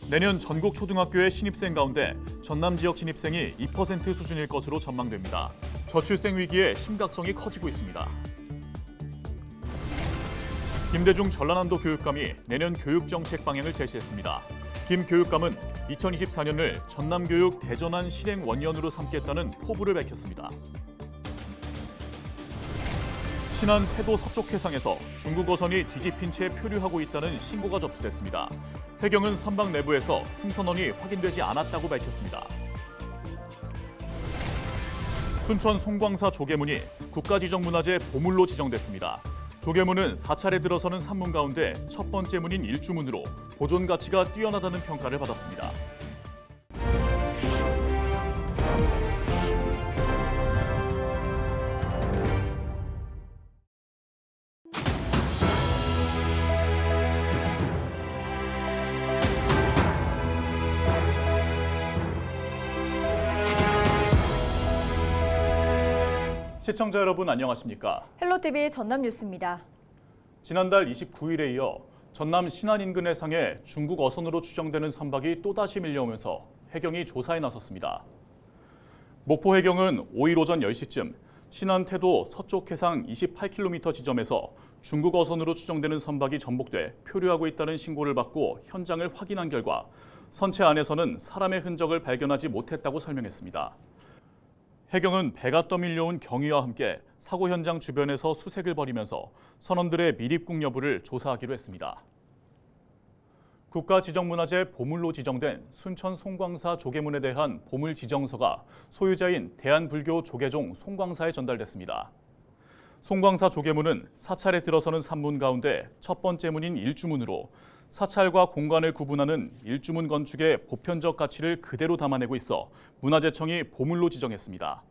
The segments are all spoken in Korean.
내년 전국 초등학교의 신입생 가운데 전남 지역 신입생이 2% 수준일 것으로 전망됩니다. 저출생 위기의 심각성이 커지고 있습니다. 김대중 전라남도 교육감이 내년 교육정책 방향을 제시했습니다. 김 교육감은 2024년을 전남교육 대전환 실행 원년으로 삼겠다는 포부를 밝혔습니다. 신안 태도 서쪽 해상에서 중국 어선이 뒤집힌 채 표류하고 있다는 신고가 접수됐습니다. 해경은 선박 내부에서 승선원이 확인되지 않았다고 밝혔습니다. 순천 송광사 조개문이 국가지정문화재 보물로 지정됐습니다. 조개문은 4차례 들어서는 산문 가운데 첫 번째 문인 일주문으로 보존 가치가 뛰어나다는 평가를 받았습니다. 시청자 여러분 안녕하십니까? 헬로티비 전남 뉴스입니다. 지난달 29일에 이어 전남 신안 인근 해상에 중국 어선으로 추정되는 선박이 또다시 밀려오면서 해경이 조사에 나섰습니다. 목포 해경은 5일 오전 10시쯤 신안 태도 서쪽 해상 28km 지점에서 중국 어선으로 추정되는 선박이 전복돼 표류하고 있다는 신고를 받고 현장을 확인한 결과 선체 안에서는 사람의 흔적을 발견하지 못했다고 설명했습니다. 해경은 배가 떠밀려온 경위와 함께 사고 현장 주변에서 수색을 벌이면서 선원들의 밀입국 여부를 조사하기로 했습니다. 국가지정문화재 보물로 지정된 순천 송광사 조개문에 대한 보물 지정서가 소유자인 대한불교 조계종 송광사에 전달됐습니다. 송광사 조계문은 사찰에 들어서는 산문 가운데 첫 번째 문인 일주문으로 사찰과 공간을 구분하는 일주문 건축의 보편적 가치를 그대로 담아내고 있어 문화재청이 보물로 지정했습니다.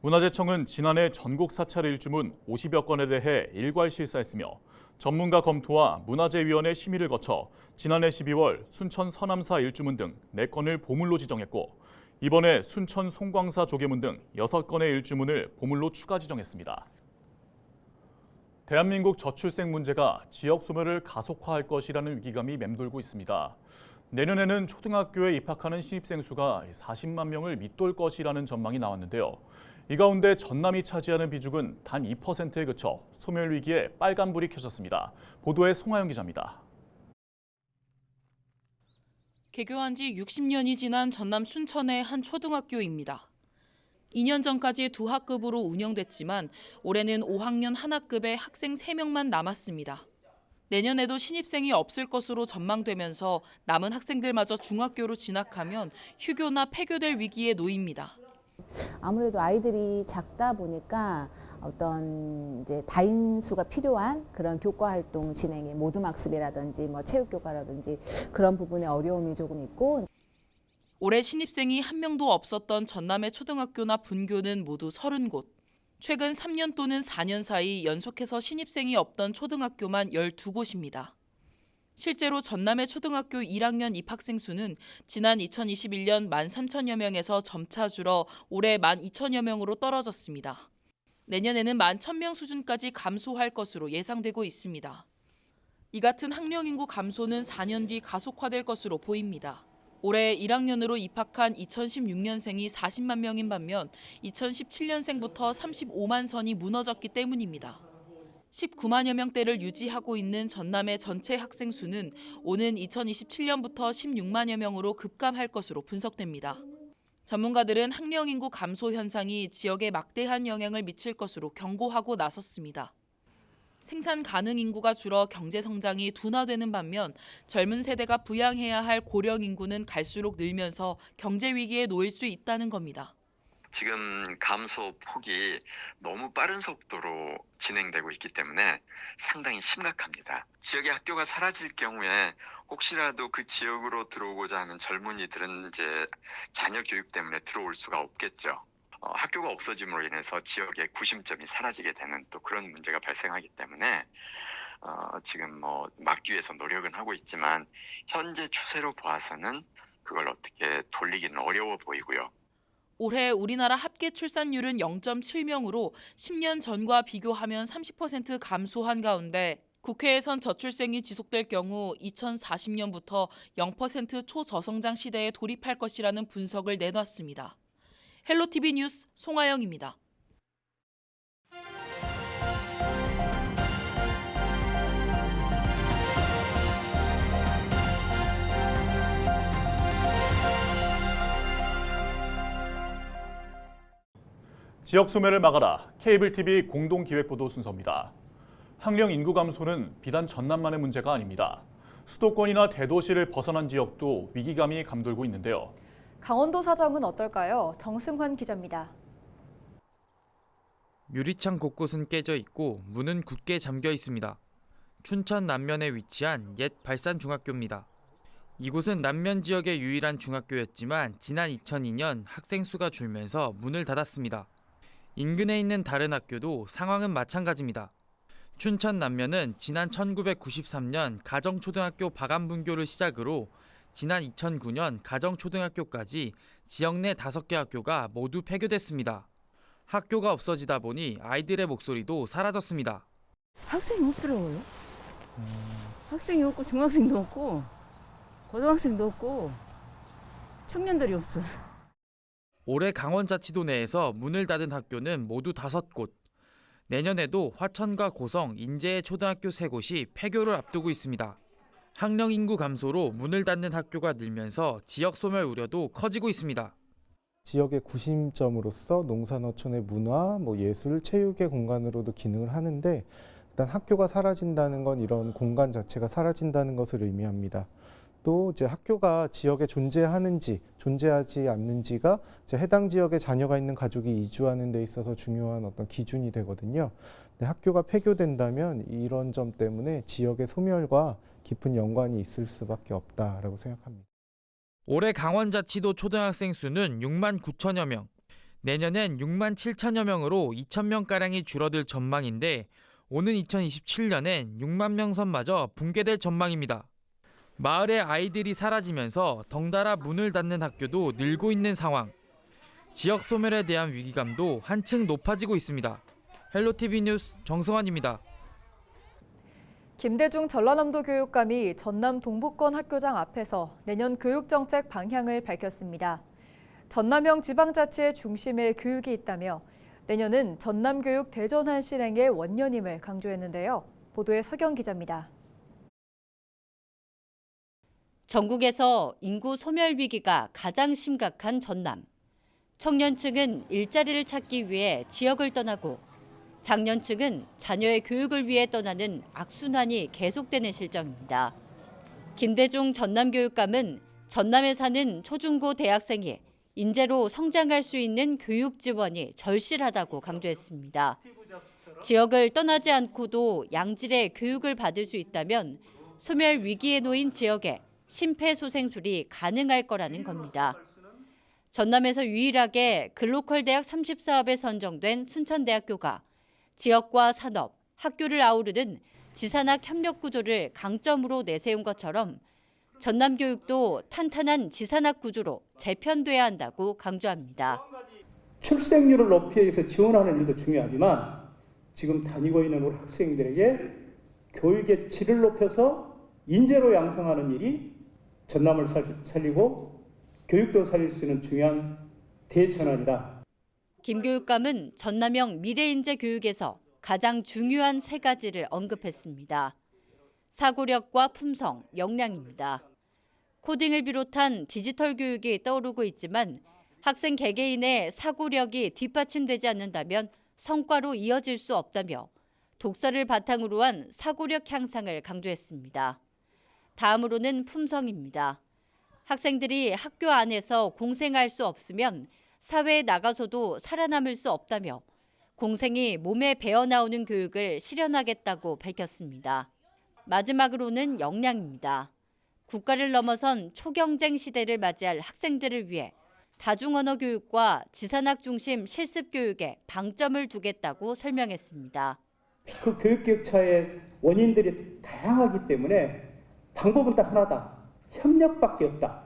문화재청은 지난해 전국 사찰 일주문 50여 건에 대해 일괄 실사했으며 전문가 검토와 문화재위원회 심의를 거쳐 지난해 12월 순천 서남사 일주문 등 4건을 보물로 지정했고 이번에 순천 송광사 조계문 등 6건의 일주문을 보물로 추가 지정했습니다. 대한민국 저출생 문제가 지역 소멸을 가속화할 것이라는 위기감이 맴돌고 있습니다. 내년에는 초등학교에 입학하는 신입생 수가 40만 명을 밑돌 것이라는 전망이 나왔는데요. 이 가운데 전남이 차지하는 비중은 단 2%에 그쳐 소멸 위기에 빨간불이 켜졌습니다. 보도에 송하영 기자입니다. 개교한 지 60년이 지난 전남 순천의 한 초등학교입니다. 2년 전까지 두 학급으로 운영됐지만 올해는 5학년 한 학급에 학생 3명만 남았습니다. 내년에도 신입생이 없을 것으로 전망되면서 남은 학생들마저 중학교로 진학하면 휴교나 폐교될 위기에 놓입니다. 아무래도 아이들이 작다 보니까 어떤 이제 다인수가 필요한 그런 교과 활동 진행에 모둠학습이라든지 체육 교과라든지 그런 부분에 어려움이 조금 있고. 올해 신입생이 한 명도 없었던 전남의 초등학교나 분교는 모두 30곳. 최근 3년 또는 4년 사이 연속해서 신입생이 없던 초등학교만 12곳입니다. 실제로 전남의 초등학교 1학년 입학생 수는 지난 2021년 13,000여 명에서 점차 줄어 올해 12,000여 명으로 떨어졌습니다. 내년에는 11,000명 수준까지 감소할 것으로 예상되고 있습니다. 이 같은 학령 인구 감소는 4년 뒤 가속화될 것으로 보입니다. 올해 1학년으로 입학한 2016년생이 40만 명인 반면 2017년생부터 35만 선이 무너졌기 때문입니다. 19만여 명대를 유지하고 있는 전남의 전체 학생 수는 오는 2027년부터 16만여 명으로 급감할 것으로 분석됩니다. 전문가들은 학령 인구 감소 현상이 지역에 막대한 영향을 미칠 것으로 경고하고 나섰습니다. 생산 가능 인구가 줄어 경제 성장이 둔화되는 반면 젊은 세대가 부양해야 할 고령 인구는 갈수록 늘면서 경제 위기에 놓일 수 있다는 겁니다. 지금 감소 폭이 너무 빠른 속도로 진행되고 있기 때문에 상당히 심각합니다. 지역의 학교가 사라질 경우에 혹시라도 그 지역으로 들어오고자 하는 젊은이들은 이제 자녀 교육 때문에 들어올 수가 없겠죠. 학교가 없어짐으로 인해서 지역의 구심점이 사라지게 되는 또 그런 문제가 발생하기 때문에 지금 막기 위해서 노력은 하고 있지만 현재 추세로 봐서는 그걸 어떻게 돌리기는 어려워 보이고요. 올해 우리나라 합계 출산율은 0.7명으로 10년 전과 비교하면 30% 감소한 가운데 국회에선 저출생이 지속될 경우 2040년부터 0% 초저성장 시대에 돌입할 것이라는 분석을 내놨습니다. 헬로티비 뉴스 송하영입니다. 지역 소멸을 막아라. 케이블 TV 공동 기획보도 순서입니다. 학령 인구 감소는 비단 전남만의 문제가 아닙니다. 수도권이나 대도시를 벗어난 지역도 위기감이 감돌고 있는데요. 강원도 사정은 어떨까요? 정승환 기자입니다. 유리창 곳곳은 깨져 있고 문은 굳게 잠겨 있습니다. 춘천 남면에 위치한 옛 발산중학교입니다. 이곳은 남면 지역의 유일한 중학교였지만 지난 2002년 학생 수가 줄면서 문을 닫았습니다. 인근에 있는 다른 학교도 상황은 마찬가지입니다. 춘천 남면은 지난 1993년 가정초등학교 박암분교를 시작으로 지난 2009년 가정초등학교까지 지역 내 5개 학교가 모두 폐교됐습니다. 학교가 없어지다 보니 아이들의 목소리도 사라졌습니다. 학생이 없더라고요. 학생이 없고 중학생도 없고 고등학생도 없고 청년들이 없어요. 올해 강원자치도 내에서 문을 닫은 학교는 모두 5곳. 내년에도 화천과 고성, 인제의 초등학교 3곳이 폐교를 앞두고 있습니다. 학령 인구 감소로 문을 닫는 학교가 늘면서 지역 소멸 우려도 커지고 있습니다. 지역의 구심점으로서 농산어촌의 문화, 예술, 체육의 공간으로도 기능을 하는데 일단 학교가 사라진다는 건 이런 공간 자체가 사라진다는 것을 의미합니다. 또 이제 학교가 지역에 존재하는지 존재하지 않는지가 이제 해당 지역에 자녀가 있는 가족이 이주하는 데 있어서 중요한 어떤 기준이 되거든요. 근데 학교가 폐교된다면 이런 점 때문에 지역의 소멸과 깊은 연관이 있을 수밖에 없다라고 생각합니다. 올해 강원자치도 초등학생 수는 6만 9천여 명, 내년엔 6만 7천여 명으로 2천 명가량이 줄어들 전망인데 오는 2027년엔 6만 명 선마저 붕괴될 전망입니다. 마을의 아이들이 사라지면서 덩달아 문을 닫는 학교도 늘고 있는 상황. 지역 소멸에 대한 위기감도 한층 높아지고 있습니다. 헬로티비 뉴스 정승환입니다. 김대중 전라남도 교육감이 전남 동북권 학교장 앞에서 내년 교육정책 방향을 밝혔습니다. 전남형 지방자치의 중심에 교육이 있다며 내년은 전남교육 대전환 실행의 원년임을 강조했는데요. 보도에 서경 기자입니다. 전국에서 인구 소멸 위기가 가장 심각한 전남. 청년층은 일자리를 찾기 위해 지역을 떠나고 장년층은 자녀의 교육을 위해 떠나는 악순환이 계속되는 실정입니다. 김대중 전남교육감은 전남에 사는 초중고 대학생이 인재로 성장할 수 있는 교육 지원이 절실하다고 강조했습니다. 지역을 떠나지 않고도 양질의 교육을 받을 수 있다면 소멸 위기에 놓인 지역에 심폐소생술이 가능할 거라는 겁니다. 전남에서 유일하게 글로컬 대학 30사업에 선정된 순천대학교가 지역과 산업, 학교를 아우르는 지산학 협력 구조를 강점으로 내세운 것처럼 전남교육도 탄탄한 지산학 구조로 재편돼야 한다고 강조합니다. 출생률을 높이기 위해서 지원하는 일도 중요하지만 지금 다니고 있는 우리 학생들에게 교육의 질을 높여서 인재로 양성하는 일이 전남을 살리고 교육도 살릴 수 있는 중요한 대전환이다. 김 교육감은 전남형 미래인재 교육에서 가장 중요한 3가지를 언급했습니다. 사고력과 품성, 역량입니다. 코딩을 비롯한 디지털 교육이 떠오르고 있지만 학생 개개인의 사고력이 뒷받침되지 않는다면 성과로 이어질 수 없다며 독서를 바탕으로 한 사고력 향상을 강조했습니다. 다음으로는 품성입니다. 학생들이 학교 안에서 공생할 수 없으면 사회에 나가서도 살아남을 수 없다며 공생이 몸에 배어나오는 교육을 실현하겠다고 밝혔습니다. 마지막으로는 역량입니다. 국가를 넘어선 초경쟁 시대를 맞이할 학생들을 위해 다중언어 교육과 지산학 중심 실습 교육에 방점을 두겠다고 설명했습니다. 그 교육 격차의 원인들이 다양하기 때문에 방법은 딱 하나다. 협력밖에 없다.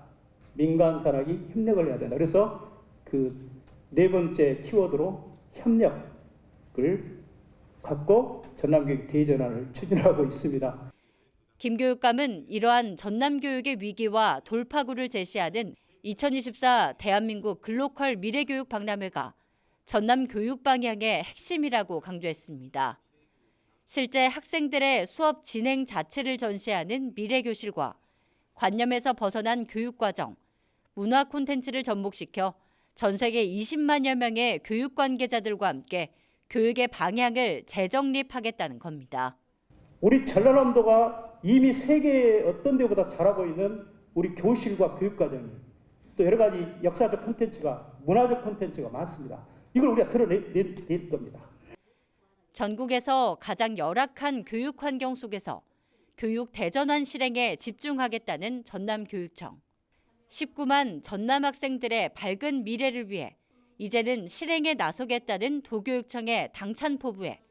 민간 산학이 협력을 해야 된다. 그래서 그 4번째 키워드로 협력을 갖고 전남교육 대전환을 추진하고 있습니다. 김 교육감은 이러한 전남교육의 위기와 돌파구를 제시하는 2024 대한민국 글로컬 미래교육 박람회가 전남 교육 방향의 핵심이라고 강조했습니다. 실제 학생들의 수업 진행 자체를 전시하는 미래교실과 관념에서 벗어난 교육과정, 문화 콘텐츠를 접목시켜 전 세계 20만여 명의 교육 관계자들과 함께 교육의 방향을 재정립하겠다는 겁니다. 우리 전라남도가 이미 세계의 어떤 데보다 잘하고 있는 우리 교실과 교육과정이 또 여러 가지 역사적 콘텐츠가 문화적 콘텐츠가 많습니다. 이걸 우리가 드러낼 겁니다. 전국에서 가장 열악한 교육 환경 속에서 교육 대전환 실행에 집중하겠다는 전남교육청. 19만 전남 학생들의 밝은 미래를 위해 이제는 실행에 나서겠다는 도교육청의 당찬 포부에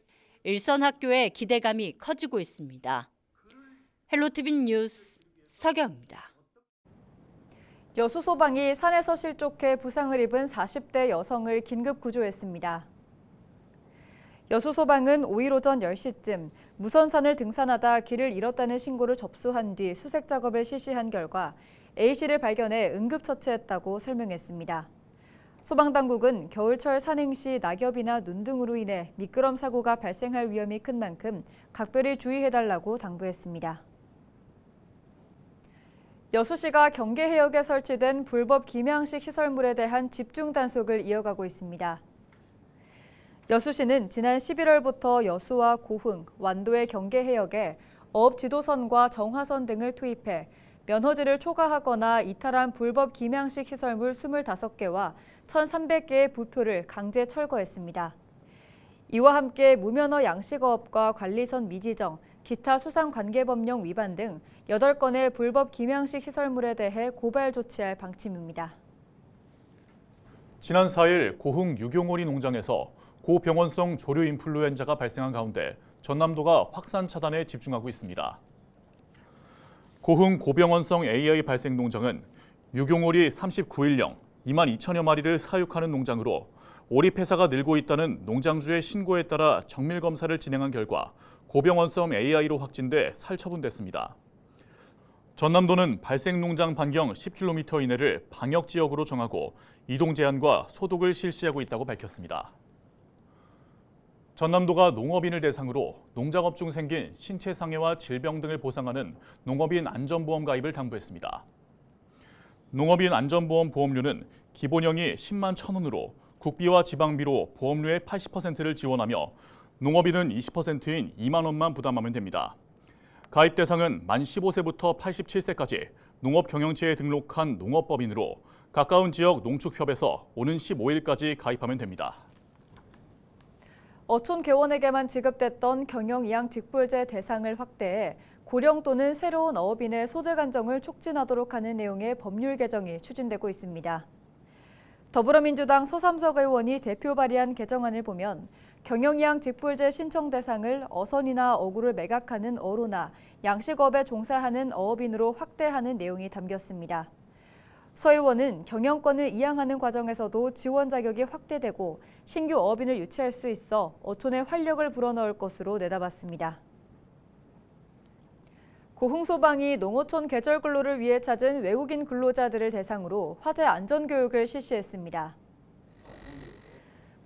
일선 학교의 기대감이 커지고 있습니다. 헬로티비 뉴스 서경입니다. 여수 소방이 산에서 실족해 부상을 입은 40대 여성을 긴급 구조했습니다. 여수 소방은 5일 오전 10시쯤 무선산을 등산하다 길을 잃었다는 신고를 접수한 뒤 수색 작업을 실시한 결과 A씨를 발견해 응급처치했다고 설명했습니다. 소방당국은 겨울철 산행 시 낙엽이나 눈 등으로 인해 미끄럼 사고가 발생할 위험이 큰 만큼 각별히 주의해달라고 당부했습니다. 여수시가 경계해역에 설치된 불법 김양식 시설물에 대한 집중 단속을 이어가고 있습니다. 여수시는 지난 11월부터 여수와 고흥, 완도의 경계해역에 어업 지도선과 정화선 등을 투입해 면허지를 초과하거나 이탈한 불법 김양식 시설물 25개와 1,300개의 부표를 강제 철거했습니다. 이와 함께 무면허 양식어업과 관리선 미지정, 기타 수상관계법령 위반 등 8건의 불법 김양식 시설물에 대해 고발 조치할 방침입니다. 지난 4일 고흥 유경오리 농장에서 고병원성 조류 인플루엔자가 발생한 가운데 전남도가 확산 차단에 집중하고 있습니다. 고흥 고병원성 AI 발생 농장은 유경오리 39일령 2만 2천여 마리를 사육하는 농장으로 오리 폐사가 늘고 있다는 농장주의 신고에 따라 정밀 검사를 진행한 결과 고병원성 AI로 확진돼 살처분됐습니다. 전남도는 발생 농장 반경 10km 이내를 방역 지역으로 정하고 이동 제한과 소독을 실시하고 있다고 밝혔습니다. 전남도가 농업인을 대상으로 농작업 중 생긴 신체 상해와 질병 등을 보상하는 농업인 안전보험 가입을 당부했습니다. 농업인 안전보험 보험료는 기본형이 10만 1,000원으로 국비와 지방비로 보험료의 80%를 지원하며 농업인은 20%인 2만 원만 부담하면 됩니다. 가입 대상은 만 15세부터 87세까지 농업 경영체에 등록한 농업법인으로 가까운 지역 농축협에서 오는 15일까지 가입하면 됩니다. 어촌 개원에게만 지급됐던 경영이양직불제 대상을 확대해 고령 또는 새로운 어업인의 소득 안정을 촉진하도록 하는 내용의 법률 개정이 추진되고 있습니다. 더불어민주당 서삼석 의원이 대표 발의한 개정안을 보면 경영이양직불제 신청 대상을 어선이나 어구를 매각하는 어로나 양식업에 종사하는 어업인으로 확대하는 내용이 담겼습니다. 서 의원은 경영권을 이양하는 과정에서도 지원 자격이 확대되고 신규 어업인을 유치할 수 있어 어촌에 활력을 불어넣을 것으로 내다봤습니다. 고흥 소방이 농어촌 계절 근로를 위해 찾은 외국인 근로자들을 대상으로 화재 안전 교육을 실시했습니다.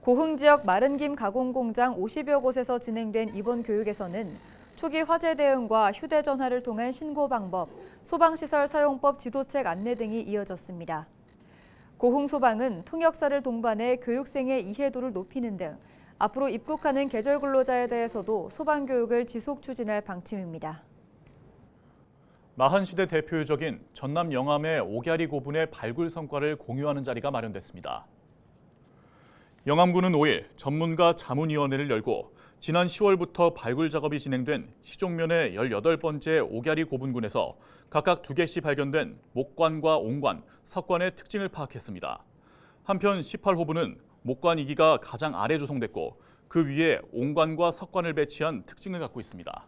고흥 지역 마른 김 가공 공장 50여 곳에서 진행된 이번 교육에서는 초기 화재 대응과 휴대전화를 통한 신고 방법, 소방시설 사용법 지도책 안내 등이 이어졌습니다. 고흥 소방은 통역사를 동반해 교육생의 이해도를 높이는 등 앞으로 입국하는 계절 근로자에 대해서도 소방 교육을 지속 추진할 방침입니다. 마한시대 대표적인 전남 영암의 오갸리 고분의 발굴 성과를 공유하는 자리가 마련됐습니다. 영암군은 5일 전문가 자문위원회를 열고 지난 10월부터 발굴 작업이 진행된 시종면의 18번째 오갸리 고분군에서 각각 2개씩 발견된 목관과 옹관, 석관의 특징을 파악했습니다. 한편 18호부는 목관 2기가 가장 아래 조성됐고 그 위에 옹관과 석관을 배치한 특징을 갖고 있습니다.